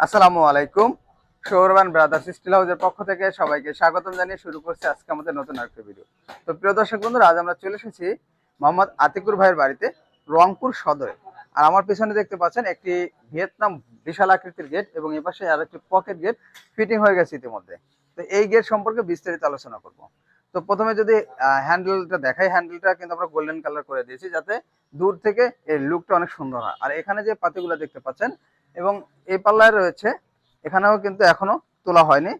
আসসালামু আলাইকুম। সৌরবান brothers still হাউসের পক্ষ থেকে সবাইকে স্বাগতম জানিয়ে শুরু করছি আজকে আমাদের নতুন আরেকটা ভিডিও। তো প্রিয় দর্শক বন্ধুরা, আজ আমরা চলে এসেছি মোহাম্মদ আতিকুর ভাইয়ের বাড়িতে, রংপুর সদরে। আর আমার পিছনে দেখতে পাচ্ছেন একটি ভিয়েতনাম বিশাল আকৃতির গেট এবং এ পাশে আর একটি পকেট গেট ফিটিং হয়ে গেছে ইতিমধ্যে। তো এই গেট সম্পর্কে বিস্তারিত আলোচনা করব। তো প্রথমে যদি হ্যান্ডেলটা দেখাই, হ্যান্ডেলটা কিন্তু আমরা গোল্ডেন কালার করে দিয়েছি যাতে দূর থেকে এর লুকটা অনেক সুন্দর হয়। আর এখানে যে পাতিগুলো দেখতে পাচ্ছেন এবং এই পাল্লায় রয়েছে, এখানেও কিন্তু এখনো তোলা হয়নি,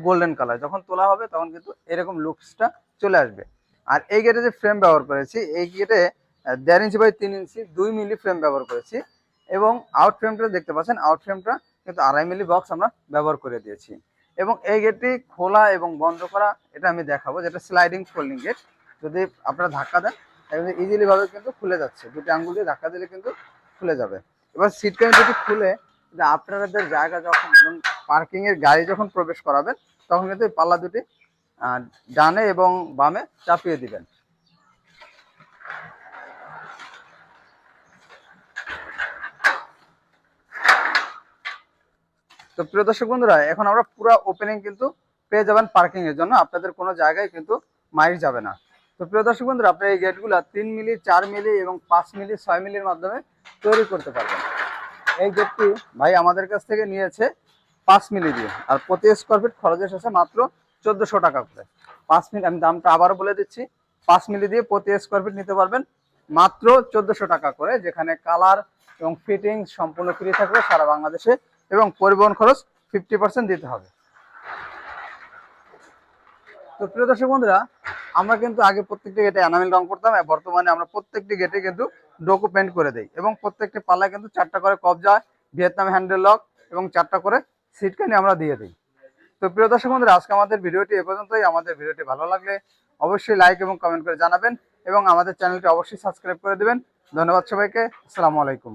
গোল্ডেন কালার। যখন তোলা হবে তখন কিন্তু এরকম লুকসটা চলে আসবে। আর এই গেটে যে ফ্রেম ব্যবহার করেছি, এই গেটে 1.5 inch by 3 inch 2 milli frame ব্যবহার করেছি এবং আউট ফ্রেমটা দেখতে পাচ্ছেন, আউট ফ্রেমটা কিন্তু 2.5 মিলি বক্স আমরা ব্যবহার করে দিয়েছি। এবং এই গেটটি খোলা এবং বন্ধ করা এটা আমি দেখাবো, যেটা স্লাইডিং ফোল্ডিং গেট। যদি আপনারা ধাক্কা দেন ইজিলি ভাবে কিন্তু খুলে যাচ্ছে, দুটি আঙ্গুল দিয়ে ধাক্কা দিলে কিন্তু খুলে যাবে। এবার সিটকানি যদি খুলে, যে আপনাদের জায়গা যখন পার্কিং এর গাড়ি যখন প্রবেশ করাবেন তখন কিন্তু পাল্লা দুটি ডানে এবং বামে চাপিয়ে দিবেন। তো প্রিয় দর্শক বন্ধুরা, এখন আমরা পুরো ওপেনিং কিন্তু পেয়ে যাবেন পার্কিং এর জন্য, আপনাদের কোনো জায়গায় কিন্তু মাইল যাবে না। তো প্রিয় দর্শক বন্ধুরা, আপনি এই গেটগুলো 3 মিলি, 4 মিলি এবং 5 মিলি, 6 মিলির মাধ্যমে তৈরি করতে পারবেন। এই গেটটি ভাই আমাদের কাছ থেকে নিয়েছে 5 মিলি দিয়ে, আর প্রতি স্কোয়ার ফিট খরচ এসেছে মাত্র 1400 টাকা করে। 5 মিলি, আমি দামটা আবারও বলে দিচ্ছি, 5 মিলি দিয়ে প্রতি স্কোয়ার ফিট নিতে পারবেন মাত্র 1400 টাকা করে, যেখানে কালার এবং ফিটিং সম্পূর্ণ ফ্রি থাকবে সারা বাংলাদেশে এবং পরিবহন খরচ 50% দিতে হবে। তো প্রিয় দর্শক বন্ধুরা, আমরা কিন্তু আগে প্রত্যেকটি গেটে এনামেল রং করতাম, বর্তমানে আমরা প্রত্যেকটি গেটে কিন্তু ডোকো পেন্ট করে দেই এবং প্রত্যেকটি পাল্লায় কিন্তু 4টা করে কবজা, ভিয়েতনাম হ্যান্ডেল লক এবং 4টা করে সিটকানি আমরা দিয়ে দিই। তো প্রিয় দর্শক বন্ধুরা, আজকে আমাদের ভিডিওটি এ পর্যন্তই। আমাদের ভিডিওটি ভালো লাগলে অবশ্যই লাইক এবং কমেন্ট করে জানাবেন এবং আমাদের চ্যানেলটি অবশ্যই সাবস্ক্রাইব করে দিবেন। ধন্যবাদ সবাইকে। আসসালামু আলাইকুম।